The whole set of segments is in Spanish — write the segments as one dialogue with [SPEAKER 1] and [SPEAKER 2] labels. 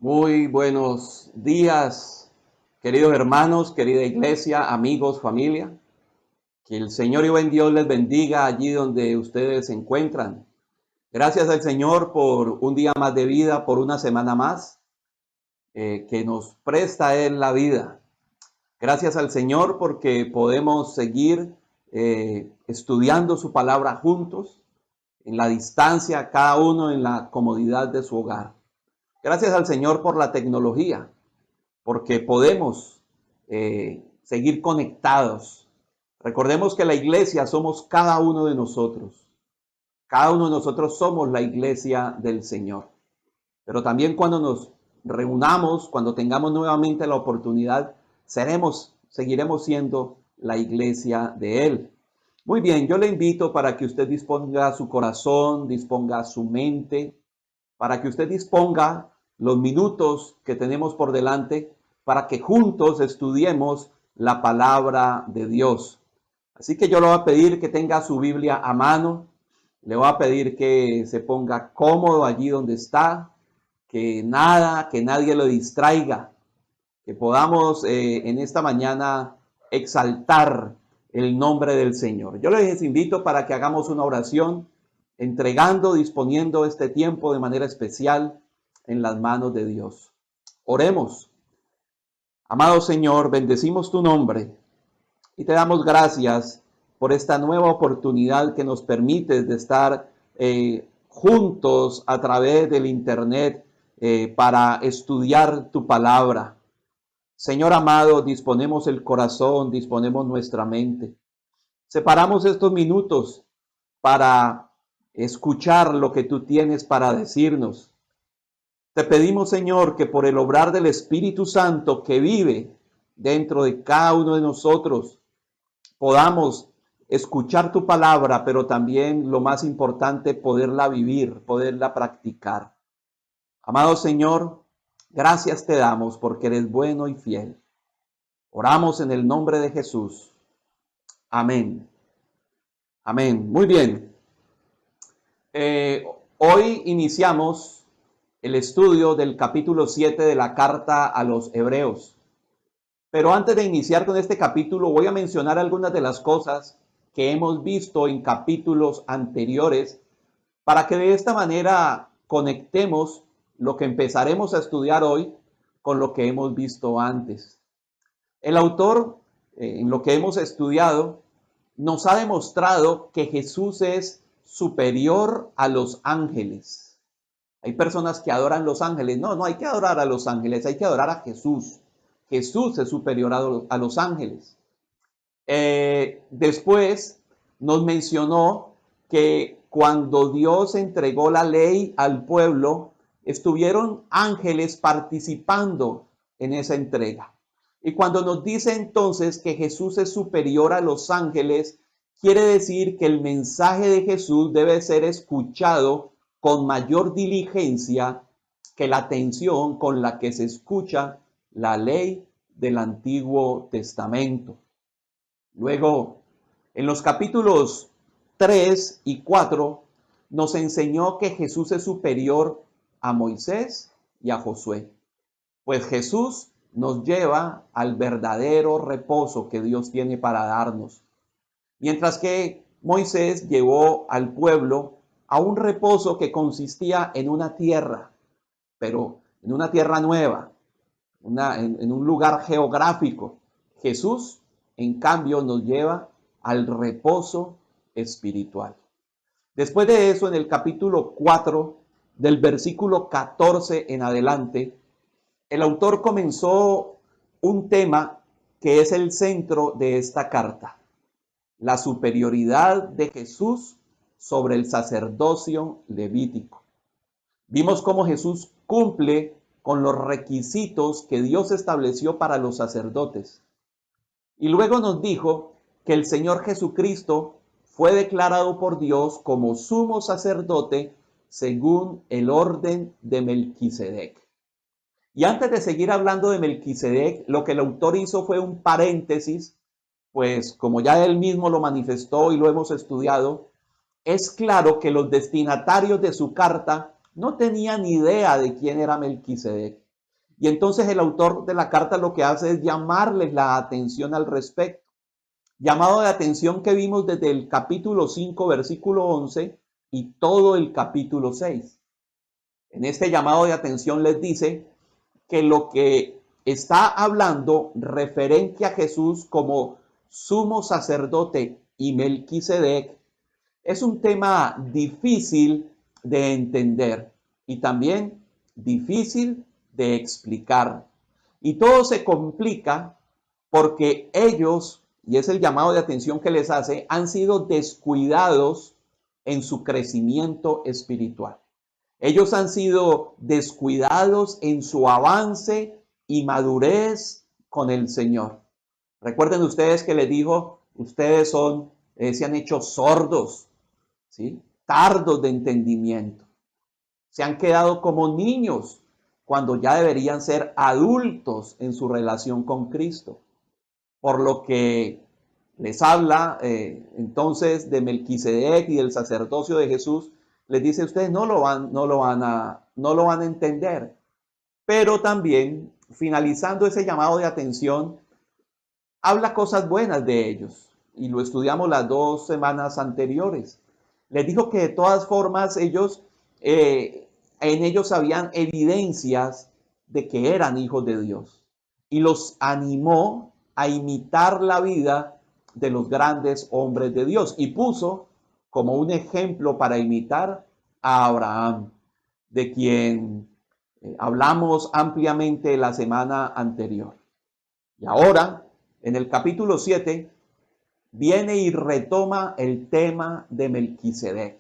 [SPEAKER 1] Muy buenos días, queridos hermanos, querida iglesia, amigos, familia. Que el Señor y buen Dios les bendiga allí donde ustedes se encuentran. Gracias al Señor por un día más de vida, por una semana más que nos presta Él la vida. Gracias al Señor porque podemos seguir estudiando su palabra juntos, en la distancia, cada uno en la comodidad de su hogar. Gracias al Señor por la tecnología, porque podemos seguir conectados. Recordemos que la iglesia somos cada uno de nosotros. Cada uno de nosotros somos la iglesia del Señor. Pero también cuando nos reunamos, cuando tengamos nuevamente la oportunidad, seguiremos siendo la iglesia de Él. Muy bien, yo le invito para que usted disponga su corazón, disponga su mente, para que usted disponga los minutos que tenemos por delante para que juntos estudiemos la palabra de Dios. Así que yo le voy a pedir que tenga su Biblia a mano, le voy a pedir que se ponga cómodo allí donde está, que nadie lo distraiga, que podamos en esta mañana exaltar el nombre del Señor. Yo les invito para que hagamos una oración entregando, disponiendo este tiempo de manera especial en las manos de Dios. Oremos. Amado Señor, bendecimos tu nombre y te damos gracias por esta nueva oportunidad que nos permites de estar juntos a través del internet para estudiar tu palabra. Señor amado, disponemos el corazón, disponemos nuestra mente. Separamos estos minutos para escuchar lo que tú tienes para decirnos. Te pedimos, Señor, que por el obrar del Espíritu Santo que vive dentro de cada uno de nosotros, podamos escuchar tu palabra, pero también lo más importante, poderla vivir, poderla practicar. Amado Señor, gracias te damos porque eres bueno y fiel. Oramos en el nombre de Jesús. Amén. Amén. Muy bien. Hoy iniciamos el estudio del capítulo 7 de la carta a los Hebreos. Pero antes de iniciar con este capítulo, voy a mencionar algunas de las cosas que hemos visto en capítulos anteriores para que de esta manera conectemos lo que empezaremos a estudiar hoy con lo que hemos visto antes. El autor, en lo que hemos estudiado, nos ha demostrado que Jesús es superior a los ángeles. Hay personas que adoran los ángeles. No hay que adorar a los ángeles, hay que adorar a Jesús. Jesús es superior a los ángeles. Después nos mencionó que cuando Dios entregó la ley al pueblo, estuvieron ángeles participando en esa entrega. Y cuando nos dice entonces que Jesús es superior a los ángeles, quiere decir que el mensaje de Jesús debe ser escuchado con mayor diligencia que la atención con la que se escucha la ley del Antiguo Testamento. Luego, en los capítulos 3 y 4, nos enseñó que Jesús es superior a Moisés y a Josué. Pues Jesús nos lleva al verdadero reposo que Dios tiene para darnos. Mientras que Moisés llevó al pueblo a un reposo que consistía en una tierra, pero en una tierra nueva, en un lugar geográfico. Jesús, en cambio, nos lleva al reposo espiritual. Después de eso, en el capítulo 4, del versículo 14 en adelante, el autor comenzó un tema que es el centro de esta carta: la superioridad de Jesús sobre el sacerdocio levítico. Vimos cómo Jesús cumple con los requisitos que Dios estableció para los sacerdotes. Y luego nos dijo que el Señor Jesucristo fue declarado por Dios como sumo sacerdote según el orden de Melquisedec. Y antes de seguir hablando de Melquisedec, lo que el autor hizo fue un paréntesis, pues como ya él mismo lo manifestó y lo hemos estudiado, es claro que los destinatarios de su carta no tenían idea de quién era Melquisedec. Y entonces el autor de la carta lo que hace es llamarles la atención al respecto. Llamado de atención que vimos desde el capítulo 5, versículo 11 y todo el capítulo 6. En este llamado de atención les dice que lo que está hablando referente a Jesús como sumo sacerdote y Melquisedec es un tema difícil de entender y también difícil de explicar. Y todo se complica porque ellos, y es el llamado de atención que les hace, han sido descuidados en su crecimiento espiritual. Ellos han sido descuidados en su avance y madurez con el Señor. Recuerden ustedes que les dijo, ustedes se han hecho sordos, ¿sí? Tardos de entendimiento. Se han quedado como niños cuando ya deberían ser adultos en su relación con Cristo. Por lo que les habla entonces de Melquisedec y del sacerdocio de Jesús, les dice, ustedes no lo van a entender. Pero también, finalizando ese llamado de atención, habla cosas buenas de ellos. Y lo estudiamos las 2 semanas anteriores. Les dijo que de todas formas en ellos habían evidencias de que eran hijos de Dios. Y los animó a imitar la vida de los grandes hombres de Dios. Y puso como un ejemplo para imitar a Abraham, de quien hablamos ampliamente la semana anterior. Y ahora, en el capítulo 7, viene y retoma el tema de Melquisedec.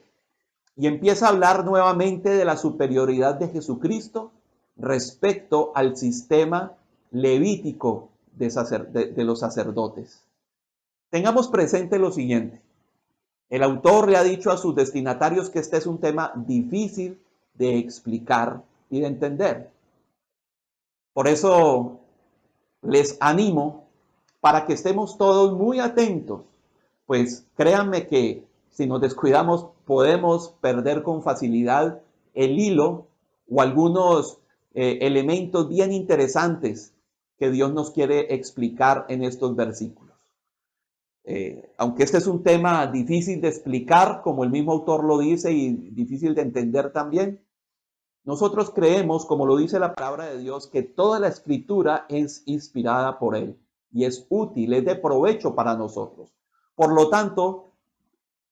[SPEAKER 1] Y empieza a hablar nuevamente de la superioridad de Jesucristo respecto al sistema levítico de los sacerdotes. Tengamos presente lo siguiente. El autor le ha dicho a sus destinatarios que este es un tema difícil de explicar y de entender. Por eso les animo para que estemos todos muy atentos, pues créanme que si nos descuidamos podemos perder con facilidad el hilo o algunos elementos bien interesantes que Dios nos quiere explicar en estos versículos. Aunque este es un tema difícil de explicar, como el mismo autor lo dice, y difícil de entender también, nosotros creemos, como lo dice la palabra de Dios, que toda la escritura es inspirada por Él y es útil, es de provecho para nosotros. Por lo tanto,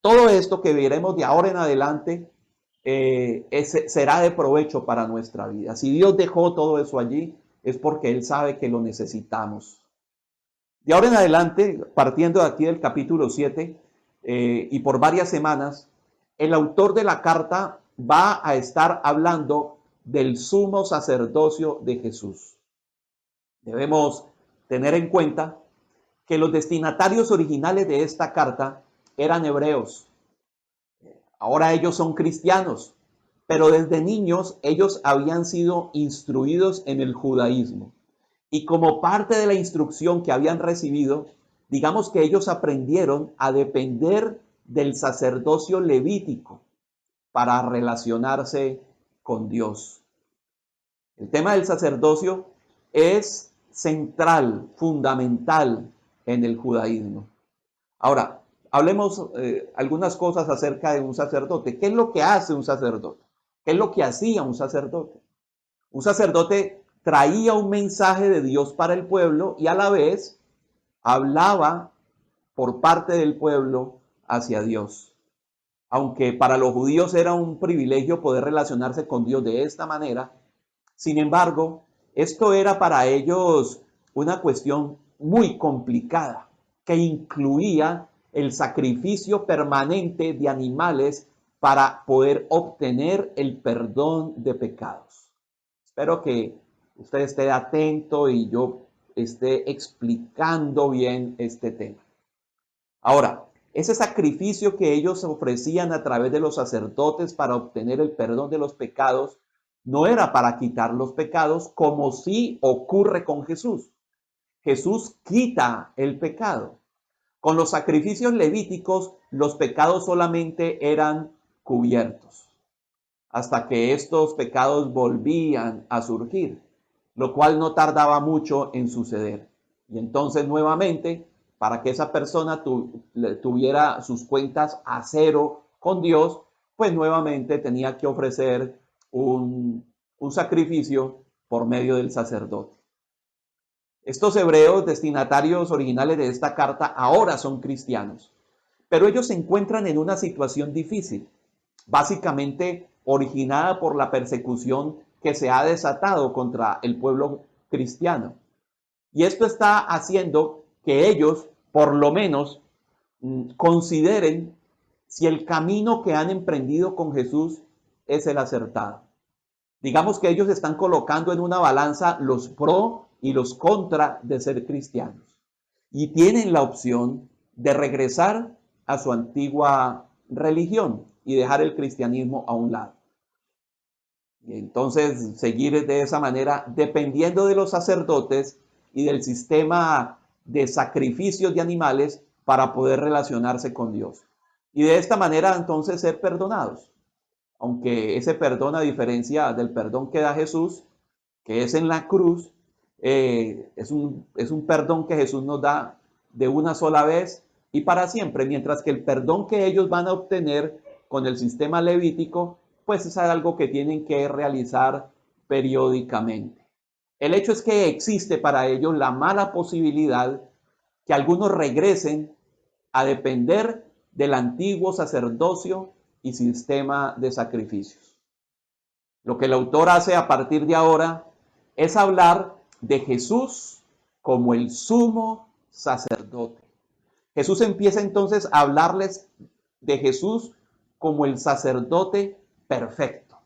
[SPEAKER 1] todo esto que veremos de ahora en adelante será de provecho para nuestra vida. Si Dios dejó todo eso allí, es porque Él sabe que lo necesitamos. De ahora en adelante, partiendo de aquí del capítulo 7 y por varias semanas, el autor de la carta va a estar hablando del sumo sacerdocio de Jesús. Debemos tener en cuenta que los destinatarios originales de esta carta eran hebreos. Ahora ellos son cristianos, pero desde niños ellos habían sido instruidos en el judaísmo. Y como parte de la instrucción que habían recibido, digamos que ellos aprendieron a depender del sacerdocio levítico para relacionarse con Dios. El tema del sacerdocio es central, fundamental en el judaísmo. Ahora, hablemos algunas cosas acerca de un sacerdote. ¿Qué es lo que hace un sacerdote? ¿Qué es lo que hacía un sacerdote? Un sacerdote traía un mensaje de Dios para el pueblo y a la vez hablaba por parte del pueblo hacia Dios. Aunque para los judíos era un privilegio poder relacionarse con Dios de esta manera, sin embargo, esto era para ellos una cuestión muy complicada, que incluía el sacrificio permanente de animales para poder obtener el perdón de pecados. Espero que usted esté atento y yo esté explicando bien este tema. Ahora, ese sacrificio que ellos ofrecían a través de los sacerdotes para obtener el perdón de los pecados no era para quitar los pecados como sí ocurre con Jesús. Jesús quita el pecado. Con los sacrificios levíticos, los pecados solamente eran cubiertos hasta que estos pecados volvían a surgir. lo cual no tardaba mucho en suceder. Y entonces nuevamente, para que esa persona tuviera sus cuentas a cero con Dios, pues nuevamente tenía que ofrecer un sacrificio por medio del sacerdote. Estos hebreos destinatarios originales de esta carta ahora son cristianos, pero ellos se encuentran en una situación difícil, básicamente originada por la persecución que se ha desatado contra el pueblo cristiano. Y esto está haciendo que ellos, por lo menos, consideren si el camino que han emprendido con Jesús es el acertado. Digamos que ellos están colocando en una balanza los pro y los contra de ser cristianos. Y tienen la opción de regresar a su antigua religión y dejar el cristianismo a un lado. Y entonces seguir de esa manera, dependiendo de los sacerdotes y del sistema de sacrificios de animales para poder relacionarse con Dios. Y de esta manera entonces ser perdonados. Aunque ese perdón, a diferencia del perdón que da Jesús, que es en la cruz, es un perdón que Jesús nos da de una sola vez y para siempre, mientras que el perdón que ellos van a obtener con el sistema levítico, pues es algo que tienen que realizar periódicamente. El hecho es que existe para ellos la mala posibilidad que algunos regresen a depender del antiguo sacerdocio y sistema de sacrificios. Lo que el autor hace a partir de ahora es hablar de Jesús como el sumo sacerdote. Jesús empieza entonces a hablarles de Jesús como el sacerdote perfecto,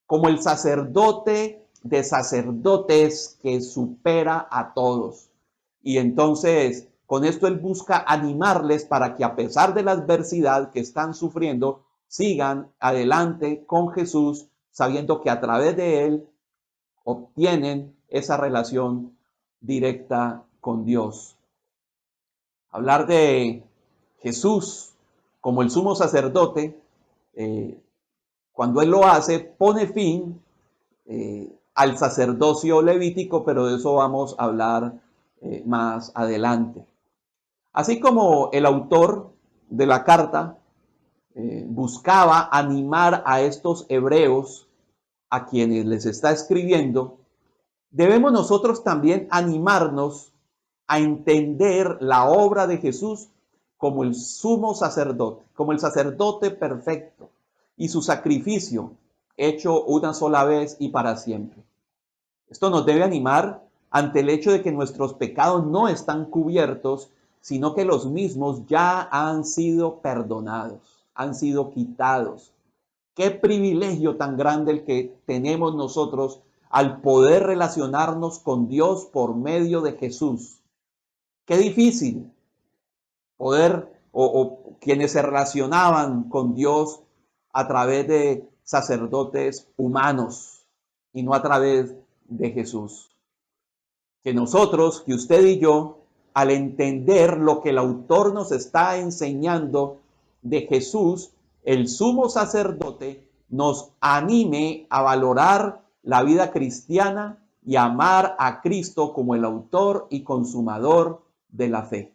[SPEAKER 1] como el sacerdote de sacerdotes que supera a todos. Y entonces, con esto él busca animarles para que a pesar de la adversidad que están sufriendo, sigan adelante con Jesús, sabiendo que a través de él obtienen esa relación directa con Dios. Hablar de Jesús como el sumo sacerdote, cuando él lo hace, pone fin al sacerdocio levítico, pero de eso vamos a hablar más adelante. Así como el autor de la carta buscaba animar a estos hebreos a quienes les está escribiendo, debemos nosotros también animarnos a entender la obra de Jesús como el sumo sacerdote, como el sacerdote perfecto y su sacrificio hecho una sola vez y para siempre. Esto nos debe animar ante el hecho de que nuestros pecados no están cubiertos, sino que los mismos ya han sido perdonados, han sido quitados. Qué privilegio tan grande el que tenemos nosotros al poder relacionarnos con Dios por medio de Jesús. Qué difícil poder, o quienes se relacionaban con Dios a través de sacerdotes humanos y no a través de Jesús. Que nosotros, que usted y yo, al entender lo que el autor nos está enseñando de Jesús, el sumo sacerdote, nos anime a valorar la vida cristiana y amar a Cristo como el autor y consumador de la fe.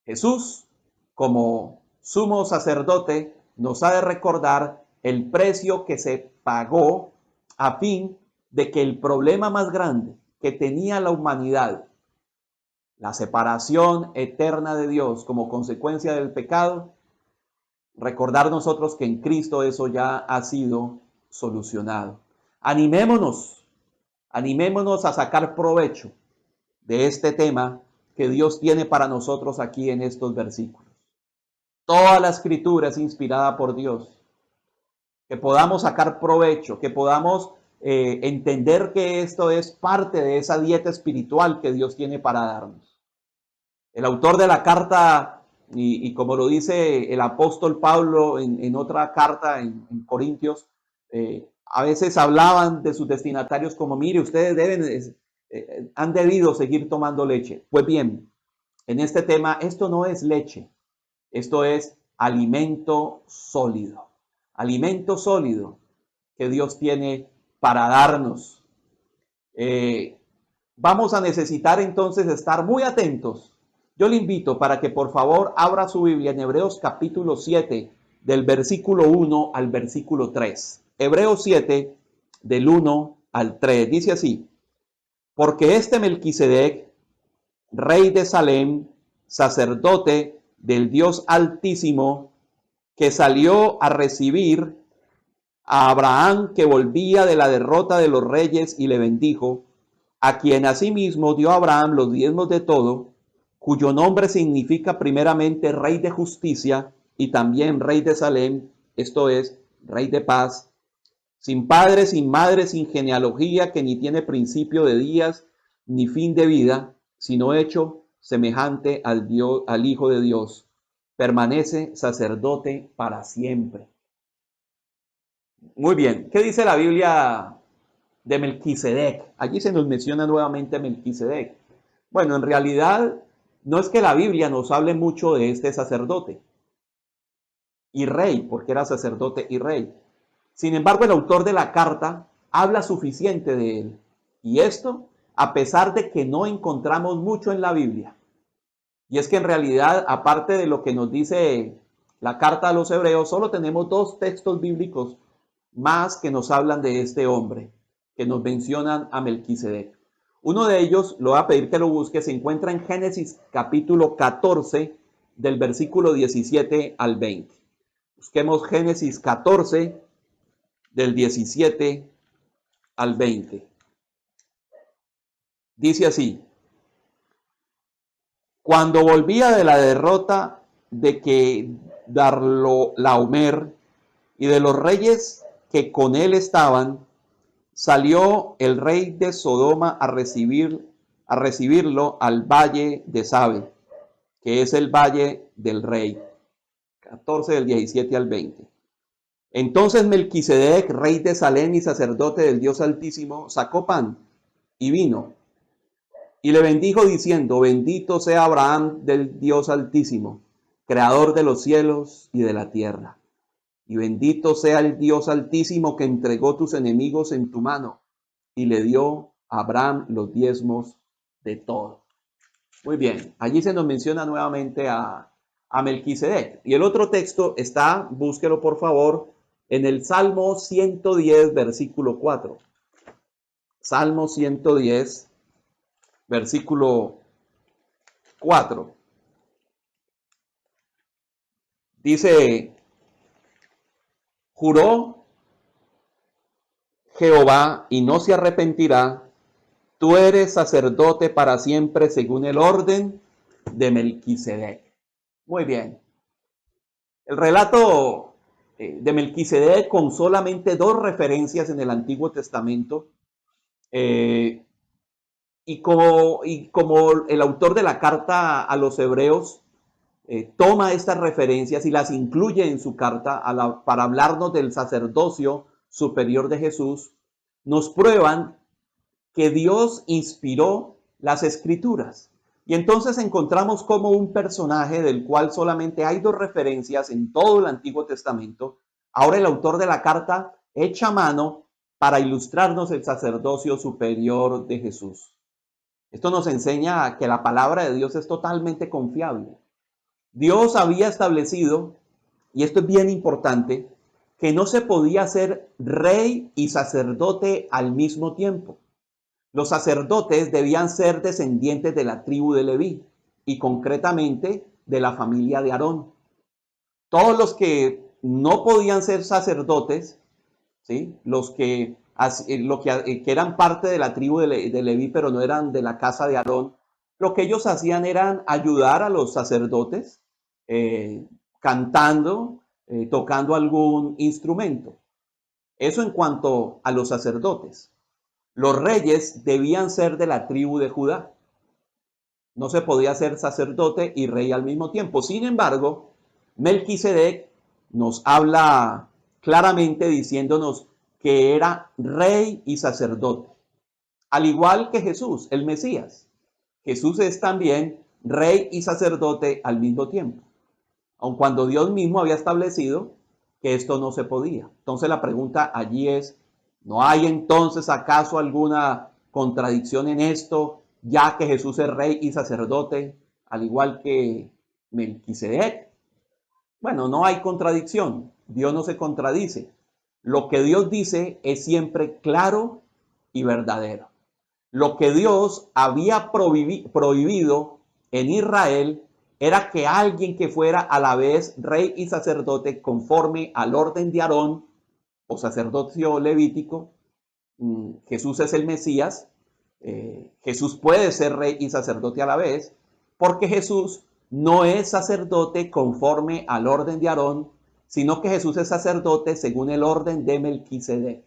[SPEAKER 1] Jesús, como sumo sacerdote, nos ha de recordar el precio que se pagó a fin de que el problema más grande que tenía la humanidad, la separación eterna de Dios como consecuencia del pecado, recordar nosotros que en Cristo eso ya ha sido solucionado. Animémonos a sacar provecho de este tema que Dios tiene para nosotros aquí en estos versículos. Toda la escritura es inspirada por Dios. Que podamos sacar provecho, que podamos entender que esto es parte de esa dieta espiritual que Dios tiene para darnos. El autor de la carta, y como lo dice el apóstol Pablo en otra carta en Corintios, a veces hablaban de sus destinatarios como, mire, ustedes han debido seguir tomando leche. Pues bien, en este tema, esto no es leche, esto es alimento sólido que Dios tiene para darnos. Vamos a necesitar entonces estar muy atentos. Yo le invito para que por favor abra su Biblia en Hebreos capítulo 7, del versículo 1 al versículo 3. Hebreos 7, del 1 al 3. Dice así: porque este Melquisedec, rey de Salem, sacerdote del Dios Altísimo, que salió a recibir a Abraham, que volvía de la derrota de los reyes, y le bendijo, a quien asimismo dio a Abraham los diezmos de todo, cuyo nombre significa primeramente Rey de Justicia y también Rey de Salem, esto es, Rey de Paz, sin padre, sin madre, sin genealogía, que ni tiene principio de días ni fin de vida, sino hecho semejante al Dios, al Hijo de Dios, permanece sacerdote para siempre. Muy bien, ¿qué dice la Biblia de Melquisedec? Allí se nos menciona nuevamente Melquisedec. Bueno, en realidad no es que la Biblia nos hable mucho de este sacerdote y rey, porque era sacerdote y rey. Sin embargo, el autor de la carta habla suficiente de él. Y esto a pesar de que no encontramos mucho en la Biblia. Y es que en realidad, aparte de lo que nos dice la carta a los hebreos, solo tenemos dos textos bíblicos más que nos hablan de este hombre, que nos mencionan a Melquisedec. Uno de ellos, lo voy a pedir que lo busque, se encuentra en Génesis capítulo 14, del versículo 17 al 20. Busquemos Génesis 14, del 17 al 20. Dice así: cuando volvía de la derrota de Kedorlaomer y de los reyes que con él estaban, salió el rey de Sodoma a recibirlo al valle de Sabe, que es el valle del rey. 14 del 17 al 20. Entonces Melquisedec, rey de Salem y sacerdote del Dios Altísimo, sacó pan y vino y le bendijo diciendo: bendito sea Abraham del Dios Altísimo, creador de los cielos y de la tierra. Y bendito sea el Dios Altísimo, que entregó tus enemigos en tu mano y le dio a Abraham los diezmos de todo. Muy bien, allí se nos menciona nuevamente a Melquisedec. Y el otro texto está, búsquelo por favor, en el Salmo 110, versículo 4. Salmo 110, versículo 4. Dice: juró Jehová y no se arrepentirá, tú eres sacerdote para siempre según el orden de Melquisedec. Muy bien. El relato de Melquisedec, con solamente dos referencias en el Antiguo Testamento, y como el autor de la carta a los hebreos toma estas referencias y las incluye en su carta para hablarnos del sacerdocio superior de Jesús, nos prueban que Dios inspiró las escrituras. Y entonces encontramos como un personaje del cual solamente hay dos referencias en todo el Antiguo Testamento, ahora el autor de la carta echa mano para ilustrarnos el sacerdocio superior de Jesús. Esto nos enseña que la palabra de Dios es totalmente confiable. Dios había establecido, y esto es bien importante, que no se podía ser rey y sacerdote al mismo tiempo. Los sacerdotes debían ser descendientes de la tribu de Leví y concretamente de la familia de Aarón. Todos los que no podían ser sacerdotes, ¿sí? Los que eran parte de la tribu de Leví pero no eran de la casa de Aarón, lo que ellos hacían era ayudar a los sacerdotes cantando, tocando algún instrumento. Eso en cuanto a los sacerdotes. Los reyes debían ser de la tribu de Judá. No se podía ser sacerdote y rey al mismo tiempo. Sin embargo, Melquisedec nos habla claramente diciéndonos que era rey y sacerdote. Al igual que Jesús, el Mesías. Jesús es también rey y sacerdote al mismo tiempo. Aun cuando Dios mismo había establecido que esto no se podía. Entonces la pregunta allí es: ¿no hay entonces acaso alguna contradicción en esto, ya que Jesús es rey y sacerdote, al igual que Melquisedec? Bueno, no hay contradicción. Dios no se contradice. Lo que Dios dice es siempre claro y verdadero. Lo que Dios había prohibido en Israel era que alguien que fuera a la vez rey y sacerdote conforme al orden de Aarón o sacerdocio levítico. Jesús es el Mesías. Jesús puede ser rey y sacerdote a la vez, porque Jesús no es sacerdote conforme al orden de Aarón, sino que Jesús es sacerdote según el orden de Melquisedec.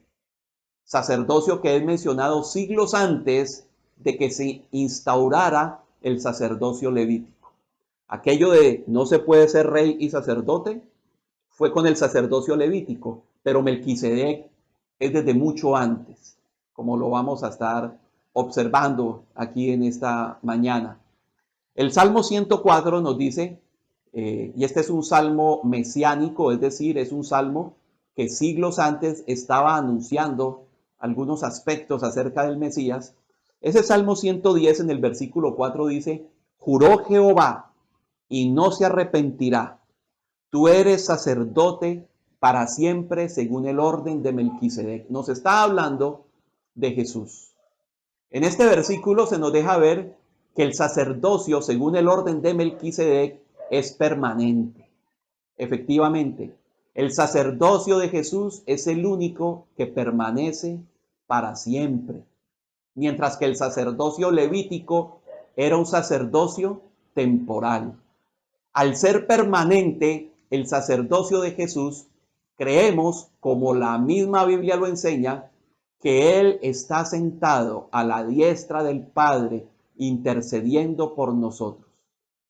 [SPEAKER 1] Sacerdocio que es mencionado siglos antes de que se instaurara el sacerdocio levítico. Aquello de no se puede ser rey y sacerdote fue con el sacerdocio levítico, pero Melquisedec es desde mucho antes, como lo vamos a estar observando aquí en esta mañana. El Salmo 104 nos dice, y este es un salmo mesiánico, es decir, es un salmo que siglos antes estaba anunciando algunos aspectos acerca del Mesías. Ese Salmo 110 en el versículo 4 dice, juró Jehová y no se arrepentirá. Tú eres sacerdote para siempre según el orden de Melquisedec. Nos está hablando de Jesús. En este versículo se nos deja ver que el sacerdocio según el orden de Melquisedec es permanente. Efectivamente, el sacerdocio de Jesús es el único que permanece para siempre, mientras que el sacerdocio levítico era un sacerdocio temporal. Al ser permanente el sacerdocio de Jesús, creemos, como la misma Biblia lo enseña, que Él está sentado a la diestra del Padre intercediendo por nosotros.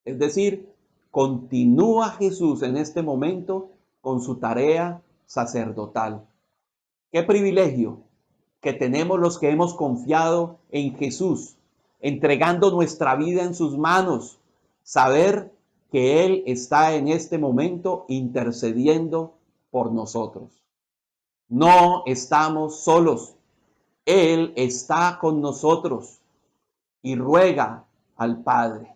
[SPEAKER 1] Es decir, continúa Jesús en este momento con su tarea sacerdotal. Qué privilegio que tenemos los que hemos confiado en Jesús, entregando nuestra vida en sus manos, saber que Él está en este momento intercediendo por nosotros. No estamos solos. Él está con nosotros y ruega al Padre.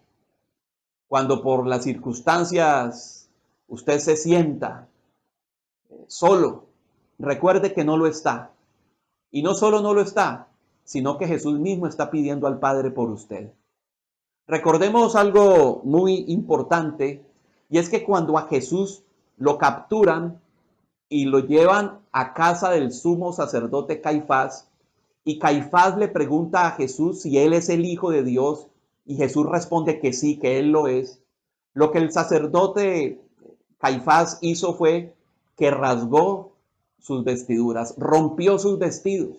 [SPEAKER 1] Cuando por las circunstancias usted se sienta solo, recuerde que no lo está. Y no solo no lo está, sino que Jesús mismo está pidiendo al Padre por usted. Recordemos algo muy importante, y es que cuando a Jesús lo capturan y lo llevan a casa del sumo sacerdote Caifás, y Caifás le pregunta a Jesús si él es el Hijo de Dios, y Jesús responde que sí, que él lo es. Lo que el sacerdote Caifás hizo fue que rasgó sus vestiduras, rompió sus vestidos.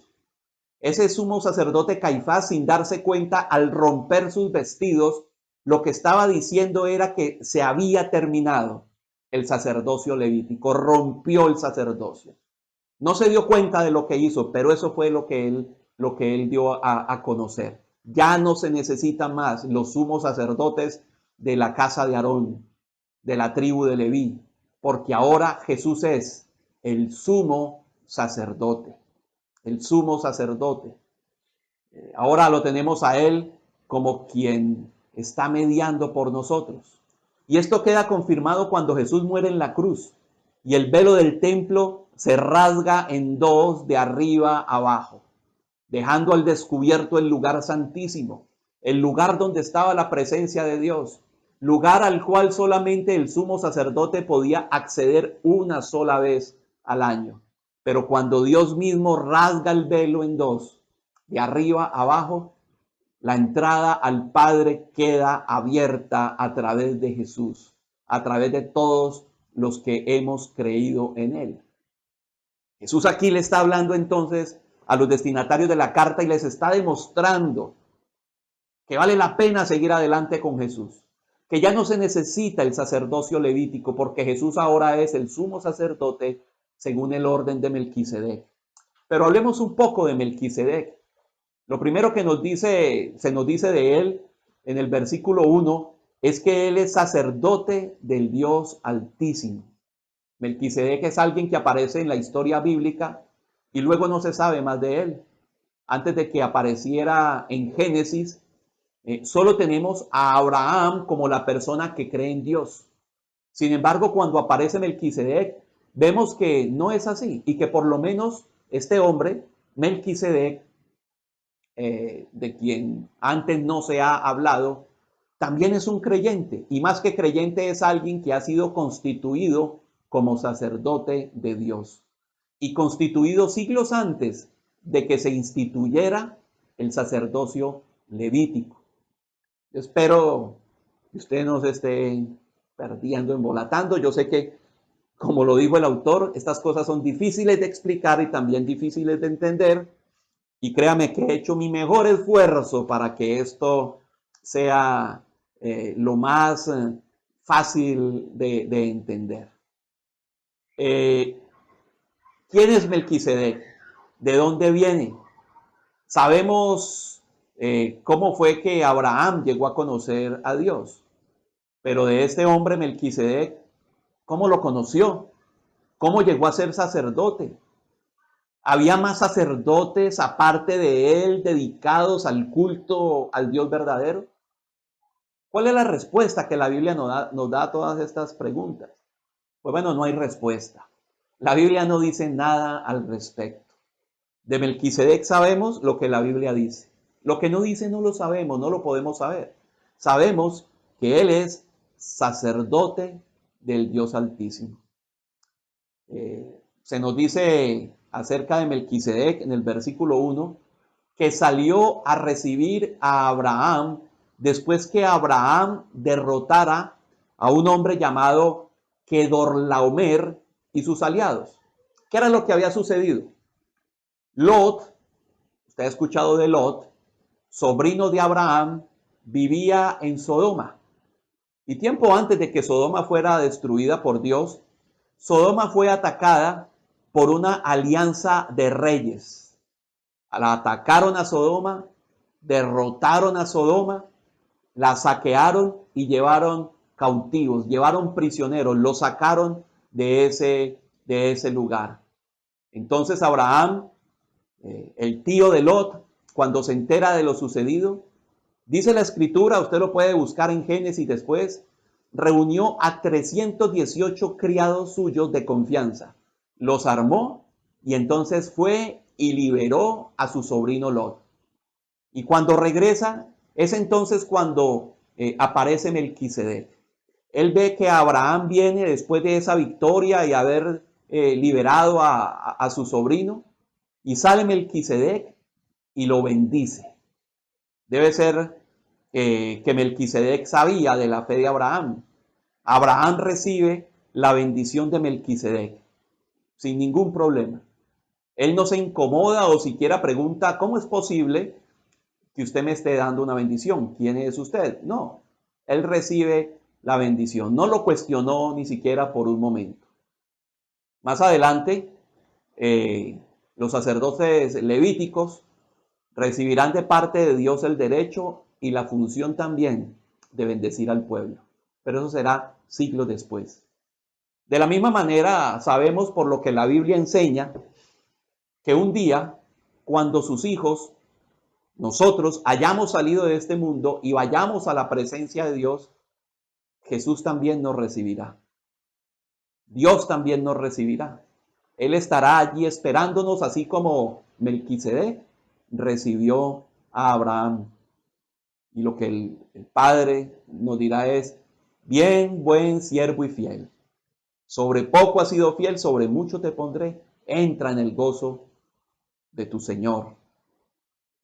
[SPEAKER 1] Ese sumo sacerdote Caifás, sin darse cuenta, al romper sus vestidos, lo que estaba diciendo era que se había terminado el sacerdocio levítico, rompió el sacerdocio. No se dio cuenta de lo que hizo, pero eso fue lo que él dio a conocer. Ya no se necesitan más los sumos sacerdotes de la casa de Aarón, de la tribu de Leví, porque ahora Jesús es el sumo sacerdote. El sumo sacerdote. Ahora lo tenemos a Él como quien está mediando por nosotros. Y esto queda confirmado cuando Jesús muere en la cruz y el velo del templo se rasga en dos de arriba abajo, dejando al descubierto el lugar santísimo, el lugar donde estaba la presencia de Dios, lugar al cual solamente el sumo sacerdote podía acceder una sola vez al año. Pero cuando Dios mismo rasga el velo en dos, de arriba abajo, la entrada al Padre queda abierta a través de Jesús, a través de todos los que hemos creído en Él. Jesús aquí le está hablando entonces a los destinatarios de la carta y les está demostrando que vale la pena seguir adelante con Jesús, que ya no se necesita el sacerdocio levítico porque Jesús ahora es el sumo sacerdote según el orden de Melquisedec. Pero hablemos un poco de Melquisedec. Lo primero que se nos dice de él en el versículo 1 es que él es sacerdote del Dios Altísimo. Melquisedec es alguien que aparece en la historia bíblica y luego no se sabe más de él. antes de que apareciera en Génesis, solo tenemos a Abraham como la persona que cree en Dios. Sin embargo, cuando aparece Melquisedec, vemos que no es así y que por lo menos este hombre, Melquisedec, de quien antes no se ha hablado, también es un creyente, y más que creyente es alguien que ha sido constituido como sacerdote de Dios y constituido siglos antes de que se instituyera el sacerdocio levítico. Yo espero que usted no se esté perdiendo, embolatando. Yo sé que, como lo dijo el autor, estas cosas son difíciles de explicar y también difíciles de entender. Y créame que he hecho mi mejor esfuerzo para que esto sea lo más fácil de entender. ¿Quién es Melquisedec? ¿De dónde viene? Sabemos cómo fue que Abraham llegó a conocer a Dios, pero de este hombre Melquisedec, ¿cómo lo conoció? ¿Cómo llegó a ser sacerdote? ¿Había más sacerdotes aparte de él dedicados al culto al Dios verdadero? ¿Cuál es la respuesta que la Biblia nos da a todas estas preguntas? Pues bueno, no hay respuesta. La Biblia no dice nada al respecto. De Melquisedec sabemos lo que la Biblia dice. Lo que no dice no lo sabemos, no lo podemos saber. Sabemos que él es sacerdote del Dios Altísimo. Se nos dice acerca de Melquisedec en el versículo 1 que salió a recibir a Abraham después que Abraham derrotara a un hombre llamado Kedorlaomer y sus aliados. ¿Qué era lo que había sucedido? Lot, usted ha escuchado de Lot, sobrino de Abraham, vivía en Sodoma. Y tiempo antes de que Sodoma fuera destruida por Dios, Sodoma fue atacada por una alianza de reyes. La atacaron a Sodoma, derrotaron a Sodoma, la saquearon y llevaron cautivos, llevaron prisioneros, los sacaron de ese lugar. Entonces Abraham, el tío de Lot, cuando se entera de lo sucedido, dice la escritura, usted lo puede buscar en Génesis después, reunió a 318 criados suyos de confianza, los armó y entonces fue y liberó a su sobrino Lot. Y cuando regresa, es entonces cuando aparece Melquisedec. Él ve que Abraham viene después de esa victoria y haber liberado a su sobrino, y sale Melquisedec y lo bendice. Debe ser que Melquisedec sabía de la fe de Abraham. Abraham recibe la bendición de Melquisedec sin ningún problema. Él no se incomoda o siquiera pregunta, ¿cómo es posible que usted me esté dando una bendición? ¿Quién es usted? No, él recibe la bendición. No lo cuestionó ni siquiera por un momento. Más adelante, los sacerdotes levíticos recibirán de parte de Dios el derecho y la función también de bendecir al pueblo. Pero eso será siglos después. De la misma manera, sabemos por lo que la Biblia enseña que un día, cuando sus hijos, nosotros, hayamos salido de este mundo y vayamos a la presencia de Dios, Jesús también nos recibirá. Dios también nos recibirá. Él estará allí esperándonos, así como Melquisedec recibió a Abraham. Y lo que el Padre nos dirá es, bien, buen siervo y fiel. Sobre poco has sido fiel, sobre mucho te pondré. Entra en el gozo de tu Señor.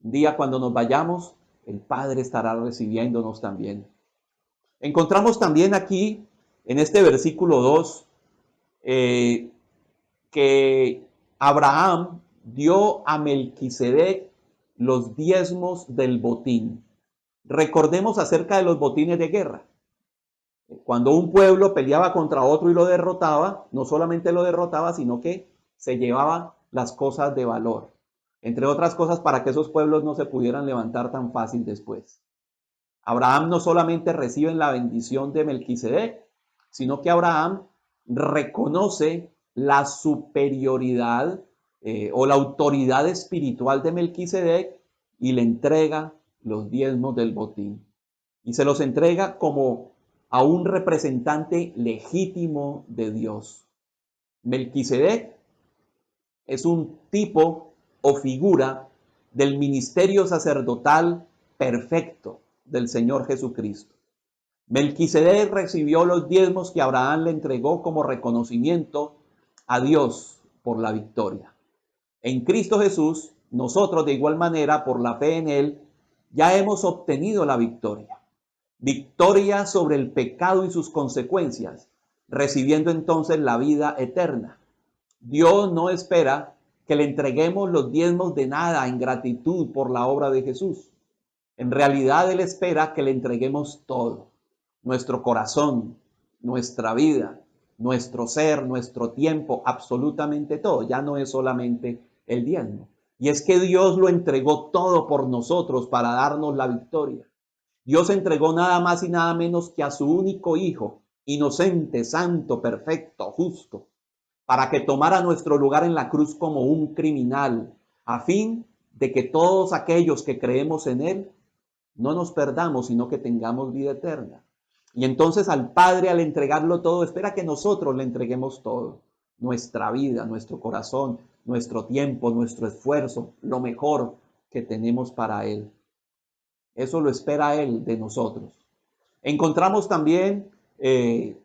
[SPEAKER 1] Un día cuando nos vayamos, el Padre estará recibiéndonos también. Encontramos también aquí, en este versículo 2, que Abraham dio a Melquisedec los diezmos del botín. Recordemos acerca de los botines de guerra. Cuando un pueblo peleaba contra otro y lo derrotaba, no solamente lo derrotaba, sino que se llevaba las cosas de valor. Entre otras cosas, para que esos pueblos no se pudieran levantar tan fácil después. Abraham no solamente recibe la bendición de Melquisedec, sino que Abraham reconoce la superioridad o la autoridad espiritual de Melquisedec y le entrega los diezmos del botín. Y se los entrega como a un representante legítimo de Dios. Melquisedec es un tipo o figura del ministerio sacerdotal perfecto del Señor Jesucristo. Melquisedec recibió los diezmos que Abraham le entregó como reconocimiento a Dios por la victoria. En Cristo Jesús, nosotros de igual manera, por la fe en Él, ya hemos obtenido la victoria. Victoria sobre el pecado y sus consecuencias, recibiendo entonces la vida eterna. Dios no espera que le entreguemos los diezmos de nada en gratitud por la obra de Jesús. En realidad Él espera que le entreguemos todo, nuestro corazón, nuestra vida, nuestro ser, nuestro tiempo, absolutamente todo. Ya no es solamente el diezmo. Y es que Dios lo entregó todo por nosotros para darnos la victoria. Dios entregó nada más y nada menos que a su único Hijo, inocente, santo, perfecto, justo, para que tomara nuestro lugar en la cruz como un criminal, a fin de que todos aquellos que creemos en Él no nos perdamos, sino que tengamos vida eterna. Y entonces al Padre, al entregarlo todo, espera que nosotros le entreguemos todo. Nuestra vida, nuestro corazón, nuestro tiempo, nuestro esfuerzo, lo mejor que tenemos para Él. Eso lo espera Él de nosotros. Encontramos también el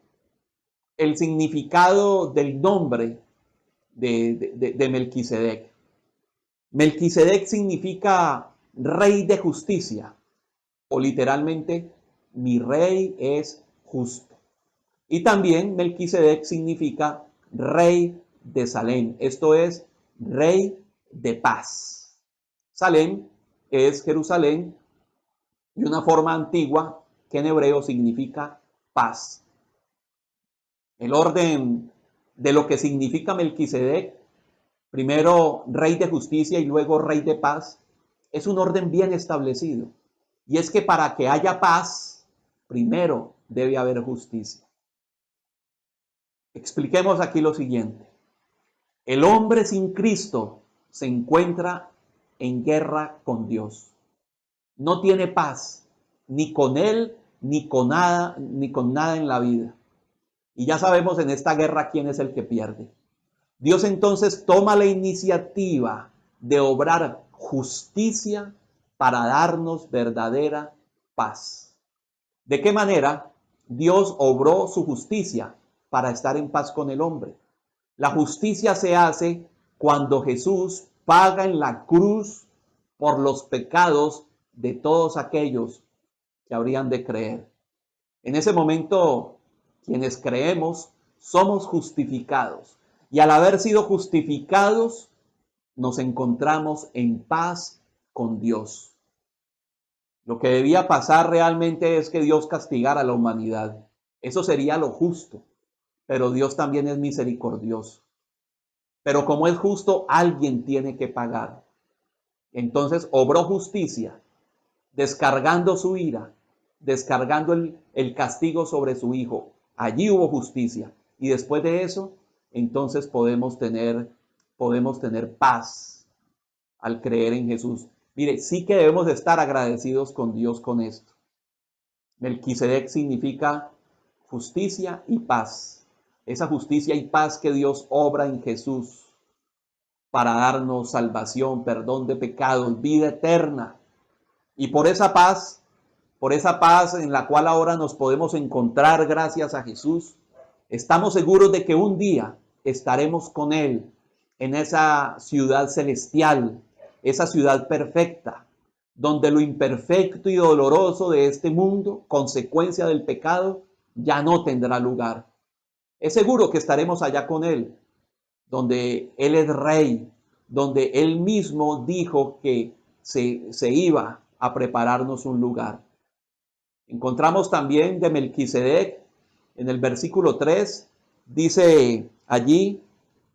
[SPEAKER 1] significado del nombre de Melquisedec. Melquisedec significa rey de justicia, o literalmente, mi rey es justo. Y también Melquisedec significa rey de Salem, esto es, rey de paz. Salem es Jerusalén y una forma antigua que en hebreo significa paz. El orden de lo que significa Melquisedec, primero rey de justicia y luego rey de paz, es un orden bien establecido. Y es que para que haya paz, primero debe haber justicia. Expliquemos aquí lo siguiente. El hombre sin Cristo se encuentra en guerra con Dios. No tiene paz, ni con Él, ni con nada en la vida. Y ya sabemos en esta guerra quién es el que pierde. Dios entonces toma la iniciativa de obrar justicia para darnos verdadera paz. ¿De qué manera Dios obró su justicia para estar en paz con el hombre? La justicia se hace cuando Jesús paga en la cruz por los pecados de todos aquellos que habrían de creer. En ese momento, quienes creemos somos justificados. Y al haber sido justificados, nos encontramos en paz con Dios. Lo que debía pasar realmente es que Dios castigara a la humanidad. Eso sería lo justo. Pero Dios también es misericordioso. Pero como es justo, alguien tiene que pagar. Entonces obró justicia, descargando su ira, descargando el castigo sobre su Hijo. Allí hubo justicia. Y después de eso, entonces podemos tener paz al creer en Jesús. Mire, sí que debemos de estar agradecidos con Dios con esto. Melquisedec significa justicia y paz. Esa justicia y paz que Dios obra en Jesús para darnos salvación, perdón de pecados, vida eterna. Y por esa paz en la cual ahora nos podemos encontrar gracias a Jesús, estamos seguros de que un día estaremos con Él en esa ciudad celestial, esa ciudad perfecta, donde lo imperfecto y doloroso de este mundo, consecuencia del pecado, ya no tendrá lugar. Es seguro que estaremos allá con Él, donde Él es rey, donde Él mismo dijo que se iba a prepararnos un lugar. Encontramos también de Melquisedec, en el versículo 3, dice allí,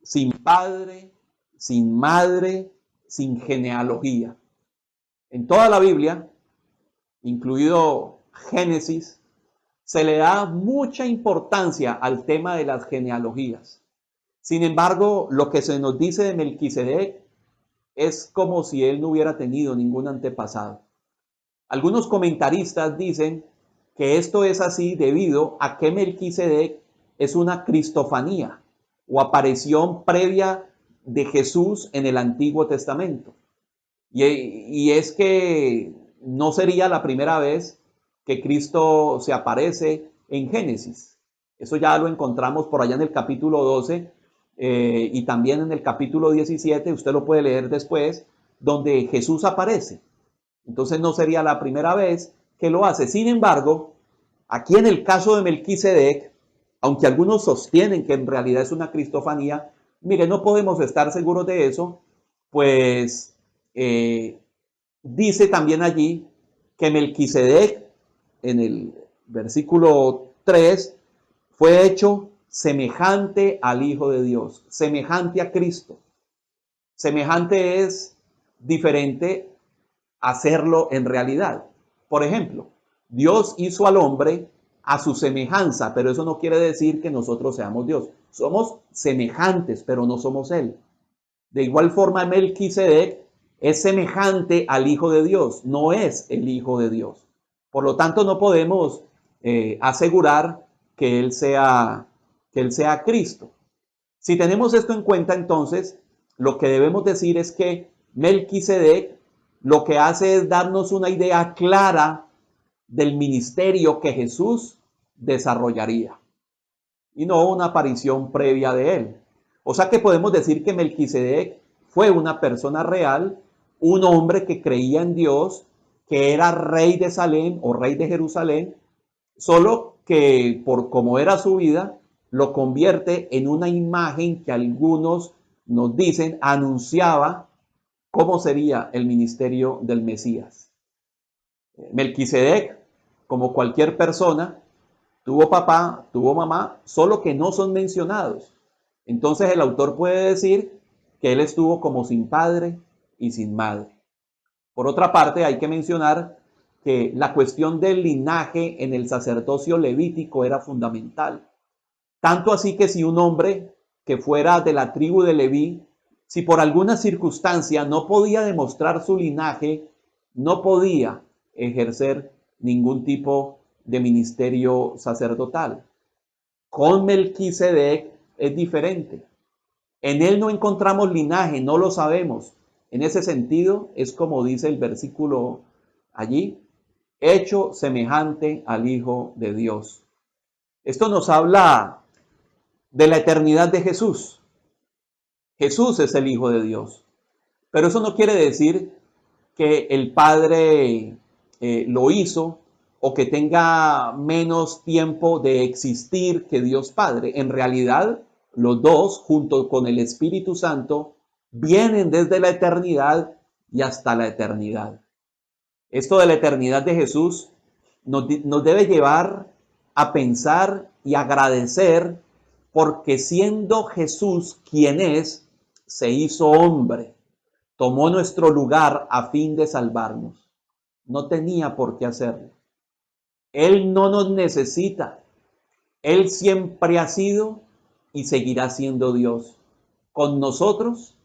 [SPEAKER 1] sin padre, sin madre, sin genealogía. En toda la Biblia, incluido Génesis, se le da mucha importancia al tema de las genealogías. Sin embargo, lo que se nos dice de Melquisedec es como si él no hubiera tenido ningún antepasado. Algunos comentaristas dicen que esto es así debido a que Melquisedec es una cristofanía o aparición previa de Jesús en el Antiguo Testamento. Y es que no sería la primera vez que Cristo se aparece en Génesis. Eso ya lo encontramos por allá en el capítulo 12 y también en el capítulo 17, usted lo puede leer después, donde Jesús aparece. Entonces no sería la primera vez que lo hace. Sin embargo, aquí en el caso de Melquisedec, aunque algunos sostienen que en realidad es una cristofanía, mire, no podemos estar seguros de eso, pues dice también allí que Melquisedec, en el versículo 3, fue hecho semejante al Hijo de Dios, semejante a Cristo. Semejante es diferente a hacerlo en realidad. Por ejemplo, Dios hizo al hombre a su semejanza, pero eso no quiere decir que nosotros seamos Dios. Somos semejantes, pero no somos Él. De igual forma, Melquisedec es semejante al Hijo de Dios, no es el Hijo de Dios. Por lo tanto, no podemos asegurar que él sea Cristo. Si tenemos esto en cuenta, entonces, lo que debemos decir es que Melquisedec lo que hace es darnos una idea clara del ministerio que Jesús desarrollaría y no una aparición previa de él. O sea que podemos decir que Melquisedec fue una persona real, un hombre que creía en Dios, que era rey de Salem o rey de Jerusalén, solo que por cómo era su vida, lo convierte en una imagen que algunos nos dicen anunciaba cómo sería el ministerio del Mesías. Melquisedec, como cualquier persona, tuvo papá, tuvo mamá, solo que no son mencionados. Entonces el autor puede decir que él estuvo como sin padre y sin madre. Por otra parte, hay que mencionar que la cuestión del linaje en el sacerdocio levítico era fundamental. Tanto así que si un hombre que fuera de la tribu de Leví, si por alguna circunstancia no podía demostrar su linaje, no podía ejercer ningún tipo de ministerio sacerdotal. Con Melquisedec es diferente. En él no encontramos linaje, no lo sabemos. En ese sentido, es como dice el versículo allí, hecho semejante al Hijo de Dios. Esto nos habla de la eternidad de Jesús. Jesús es el Hijo de Dios. Pero eso no quiere decir que el Padre lo hizo o que tenga menos tiempo de existir que Dios Padre. En realidad, los dos, junto con el Espíritu Santo, vienen desde la eternidad y hasta la eternidad. Esto de la eternidad de Jesús nos debe llevar a pensar y agradecer porque siendo Jesús quien es, se hizo hombre, tomó nuestro lugar a fin de salvarnos. No tenía por qué hacerlo. Él no nos necesita. Él siempre ha sido y seguirá siendo Dios, con nosotros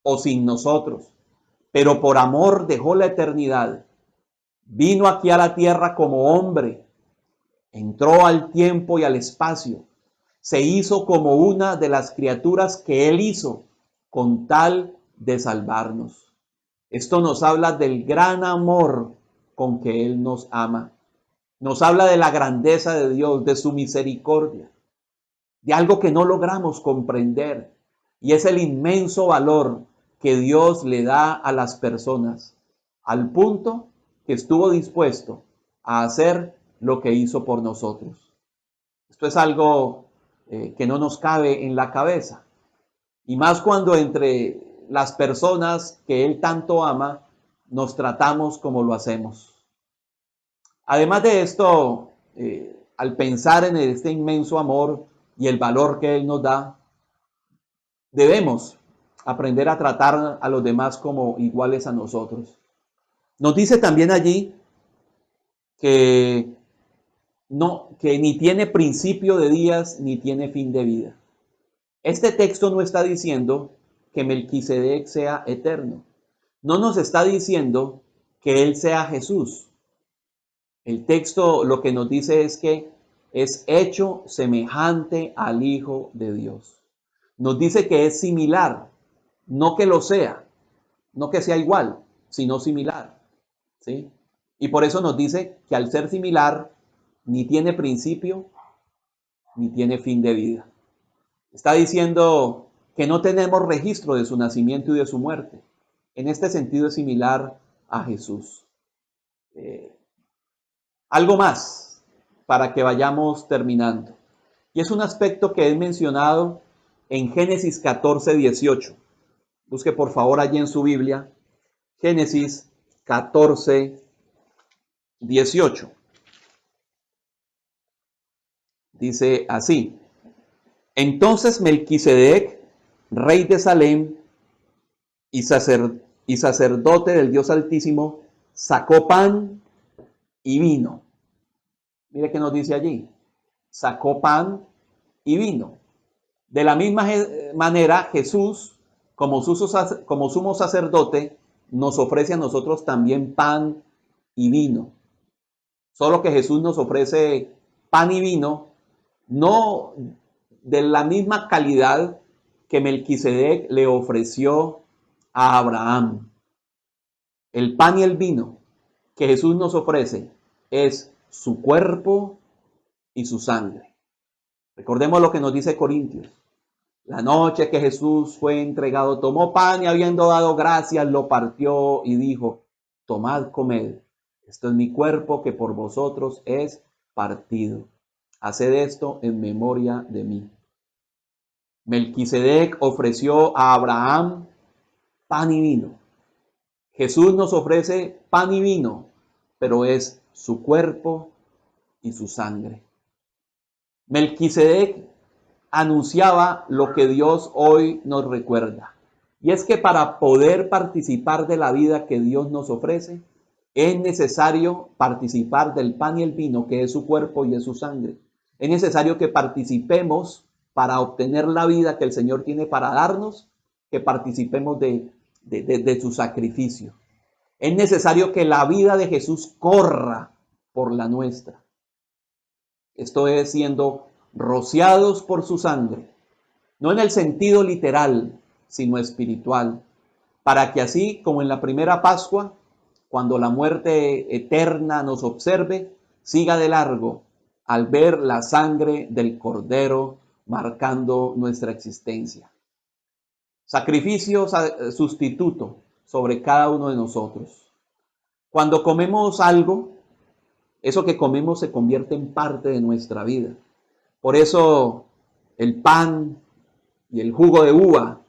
[SPEAKER 1] o sin nosotros. Pero por amor dejó la eternidad. Vino aquí a la tierra como hombre. Entró al tiempo y al espacio. Se hizo como una de las criaturas que Él hizo con tal de salvarnos. Esto nos habla del gran amor con que Él nos ama. Nos habla de la grandeza de Dios, de su misericordia, de algo que no logramos comprender. Y es el inmenso valor que Dios le da a las personas, al punto que estuvo dispuesto a hacer lo que hizo por nosotros. Esto es algo que no nos cabe en la cabeza. Y más cuando entre las personas que Él tanto ama, nos tratamos como lo hacemos. Además de esto, al pensar en este inmenso amor y el valor que Él nos da, debemos aprender a tratar a los demás como iguales a nosotros. Nos dice también allí que ni tiene principio de días ni tiene fin de vida. Este texto no está diciendo que Melquisedec sea eterno. No nos está diciendo que él sea Jesús. El texto lo que nos dice es que es hecho semejante al Hijo de Dios. Nos dice que es similar, no que lo sea, no que sea igual, sino similar, ¿sí? Y por eso nos dice que al ser similar, ni tiene principio, ni tiene fin de vida. Está diciendo que no tenemos registro de su nacimiento y de su muerte. En este sentido es similar a Jesús. Algo más para que vayamos terminando. Y es un aspecto que he mencionado en Génesis 14, 18. Busque por favor allí en su Biblia, Génesis 14, 18. Dice así: entonces Melquisedec, rey de Salem y sacerdote del Dios Altísimo, sacó pan y vino. Mire qué nos dice allí. Sacó pan y vino. De la misma manera, Jesús, como sumo sacerdote, nos ofrece a nosotros también pan y vino. Solo que Jesús nos ofrece pan y vino, no de la misma calidad que Melquisedec le ofreció a Abraham. El pan y el vino que Jesús nos ofrece es su cuerpo y su sangre. Recordemos lo que nos dice Corintios. La noche que Jesús fue entregado, tomó pan y habiendo dado gracias, lo partió y dijo: tomad, comed, esto es mi cuerpo que por vosotros es partido. Haced esto en memoria de mí. Melquisedec ofreció a Abraham pan y vino. Jesús nos ofrece pan y vino, pero es su cuerpo y su sangre. Melquisedec anunciaba lo que Dios hoy nos recuerda. Y es que para poder participar de la vida que Dios nos ofrece, es necesario participar del pan y el vino, que es su cuerpo y es su sangre. Es necesario que participemos para obtener la vida que el Señor tiene para darnos, que participemos de su sacrificio. Es necesario que la vida de Jesús corra por la nuestra. Esto es siendo rociados por su sangre, no en el sentido literal, sino espiritual, para que así como en la primera Pascua, cuando la muerte eterna nos observe, siga de largo al ver la sangre del Cordero marcando nuestra existencia. Sacrificio sustituto sobre cada uno de nosotros. Cuando comemos algo, eso que comemos se convierte en parte de nuestra vida. Por eso el pan y el jugo de uva,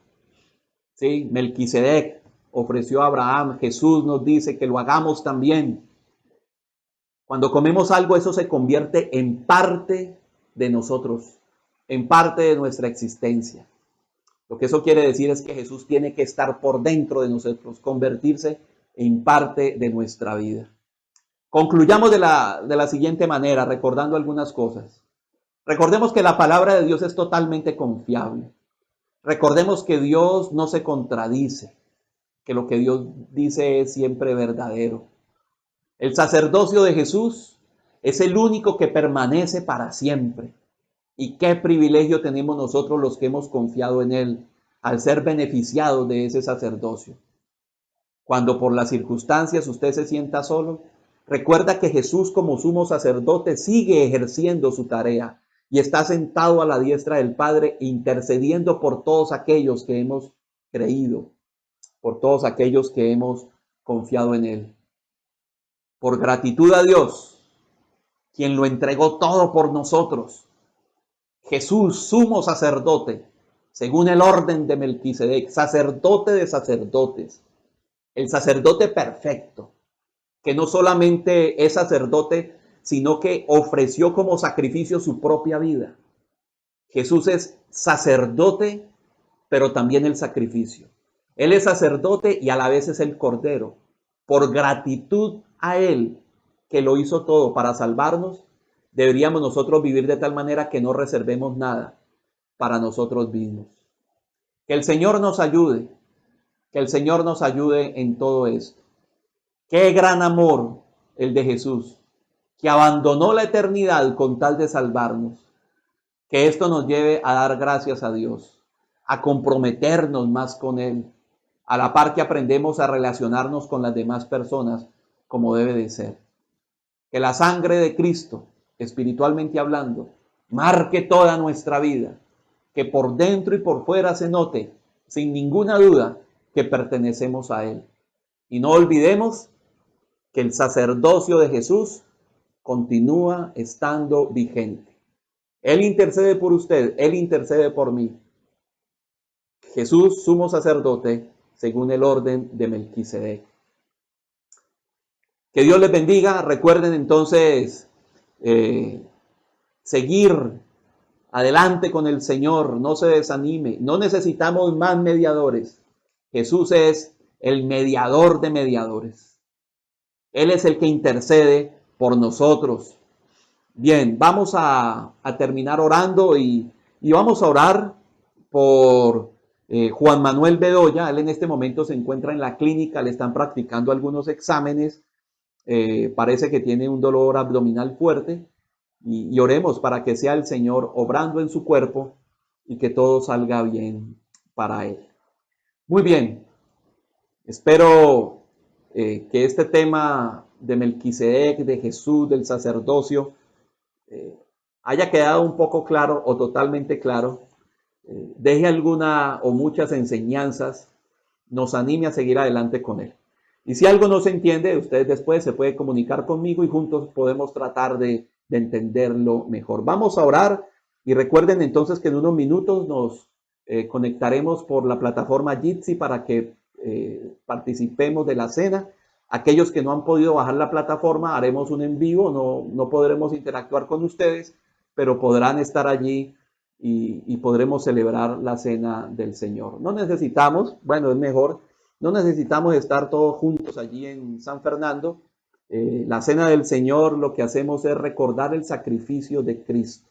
[SPEAKER 1] ¿sí? Melquisedec ofreció a Abraham. Jesús nos dice que lo hagamos también. Cuando comemos algo, eso se convierte en parte de nosotros, en parte de nuestra existencia. Lo que eso quiere decir es que Jesús tiene que estar por dentro de nosotros, convertirse en parte de nuestra vida. Concluyamos de la siguiente manera, recordando algunas cosas. Recordemos que la palabra de Dios es totalmente confiable. Recordemos que Dios no se contradice, que lo que Dios dice es siempre verdadero. El sacerdocio de Jesús es el único que permanece para siempre. Y qué privilegio tenemos nosotros los que hemos confiado en Él al ser beneficiados de ese sacerdocio. Cuando por las circunstancias usted se sienta solo, recuerda que Jesús como sumo sacerdote sigue ejerciendo su tarea y está sentado a la diestra del Padre intercediendo por todos aquellos que hemos creído, por todos aquellos que hemos confiado en Él. Por gratitud a Dios, quien lo entregó todo por nosotros, Jesús, sumo sacerdote, según el orden de Melquisedec, sacerdote de sacerdotes, el sacerdote perfecto, que no solamente es sacerdote, sino que ofreció como sacrificio su propia vida. Jesús es sacerdote, pero también el sacrificio. Él es sacerdote y a la vez es el Cordero. Por gratitud a Él, que lo hizo todo para salvarnos, deberíamos nosotros vivir de tal manera que no reservemos nada, para nosotros mismos. Que el Señor nos ayude, que el Señor nos ayude en todo esto. Qué gran amor el de Jesús, que abandonó la eternidad con tal de salvarnos. Que esto nos lleve a dar gracias a Dios, a comprometernos más con Él, a la par que aprendemos a relacionarnos con las demás personas como debe de ser. Que la sangre de Cristo, espiritualmente hablando, marque toda nuestra vida, que por dentro y por fuera se note, sin ninguna duda, que pertenecemos a Él. Y no olvidemos que el sacerdocio de Jesús continúa estando vigente. Él intercede por usted, Él intercede por mí. Jesús, sumo sacerdote, según el orden de Melquisedec. Que Dios les bendiga. Recuerden entonces seguir adelante con el Señor. No se desanime. No necesitamos más mediadores. Jesús es el mediador de mediadores. Él es el que intercede por nosotros. Bien, vamos a terminar orando y vamos a orar por Juan Manuel Bedoya. Él en este momento se encuentra en la clínica, le están practicando algunos exámenes. Parece que tiene un dolor abdominal fuerte y oremos para que sea el Señor obrando en su cuerpo y que todo salga bien para él. Muy bien, espero que este tema de Melquisedec, de Jesús, del sacerdocio, haya quedado un poco claro o totalmente claro, deje alguna o muchas enseñanzas, nos anime a seguir adelante con él. Y si algo no se entiende, usted después se puede comunicar conmigo y juntos podemos tratar de entenderlo mejor. Vamos a orar y recuerden entonces que en unos minutos nos conectaremos por la plataforma Jitsi para que participemos de la cena. Aquellos que no han podido bajar la plataforma, haremos un en vivo, no podremos interactuar con ustedes, pero podrán estar allí y podremos celebrar la cena del Señor. No necesitamos, bueno, es mejor, no necesitamos estar todos juntos allí en San Fernando. La cena del Señor, lo que hacemos es recordar el sacrificio de Cristo.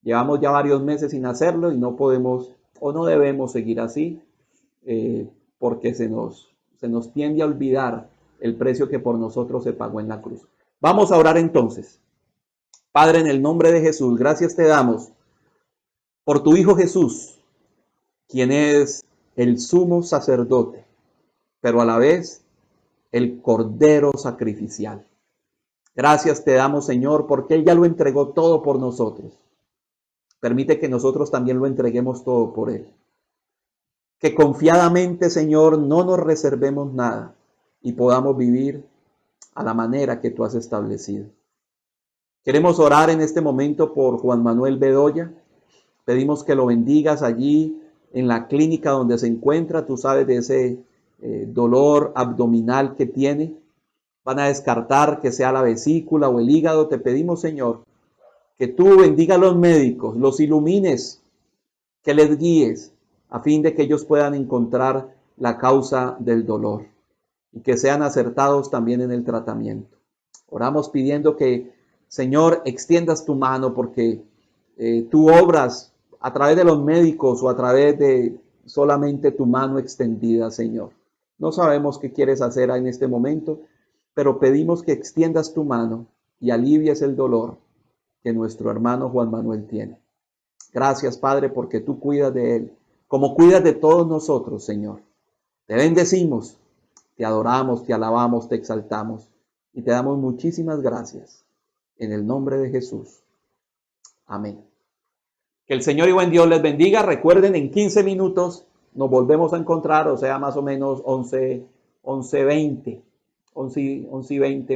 [SPEAKER 1] Llevamos ya varios meses sin hacerlo y no podemos o no debemos seguir así, porque se nos tiende a olvidar el precio que por nosotros se pagó en la cruz. Vamos a orar entonces. Padre, en el nombre de Jesús, gracias te damos por tu Hijo Jesús, quien es el sumo sacerdote, pero a la vez el Cordero sacrificial. Gracias te damos, Señor, porque Él ya lo entregó todo por nosotros. Permite que nosotros también lo entreguemos todo por Él. Que confiadamente, Señor, no nos reservemos nada y podamos vivir a la manera que tú has establecido. Queremos orar en este momento por Juan Manuel Bedoya. Pedimos que lo bendigas allí en la clínica donde se encuentra. Tú sabes de ese dolor abdominal que tiene. Van a descartar que sea la vesícula o el hígado. Te pedimos, Señor, que tú bendiga a los médicos, los ilumines, que les guíes a fin de que ellos puedan encontrar la causa del dolor y que sean acertados también en el tratamiento. Oramos pidiendo que, Señor, extiendas tu mano porque tú obras a través de los médicos o a través de solamente tu mano extendida, Señor. No sabemos qué quieres hacer en este momento, pero pedimos que extiendas tu mano y alivies el dolor que nuestro hermano Juan Manuel tiene. Gracias, Padre, porque tú cuidas de él, como cuidas de todos nosotros, Señor. Te bendecimos, te adoramos, te alabamos, te exaltamos y te damos muchísimas gracias. En el nombre de Jesús. Amén. Que el Señor y buen Dios les bendiga. Recuerden, en 15 minutos nos volvemos a encontrar, o sea, más o menos 11:20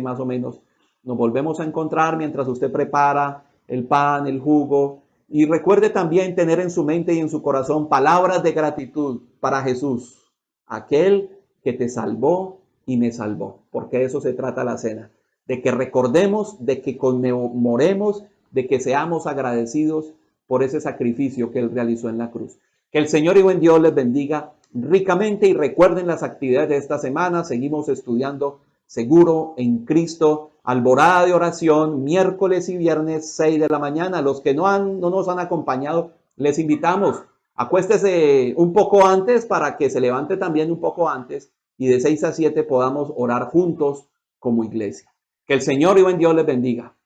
[SPEAKER 1] más o menos. Nos volvemos a encontrar mientras usted prepara el pan, el jugo. Y recuerde también tener en su mente y en su corazón palabras de gratitud para Jesús, aquel que te salvó y me salvó. Porque de eso se trata la cena. De que recordemos, de que conmemoremos, de que seamos agradecidos por ese sacrificio que Él realizó en la cruz. Que el Señor y buen Dios les bendiga ricamente y recuerden las actividades de esta semana. Seguimos estudiando Seguro en Cristo, alborada de oración, miércoles y viernes 6 de la mañana. Los que no nos han acompañado les invitamos, acuéstese un poco antes para que se levante también un poco antes y de 6 a 7 podamos orar juntos como iglesia. Que el Señor y buen Dios les bendiga.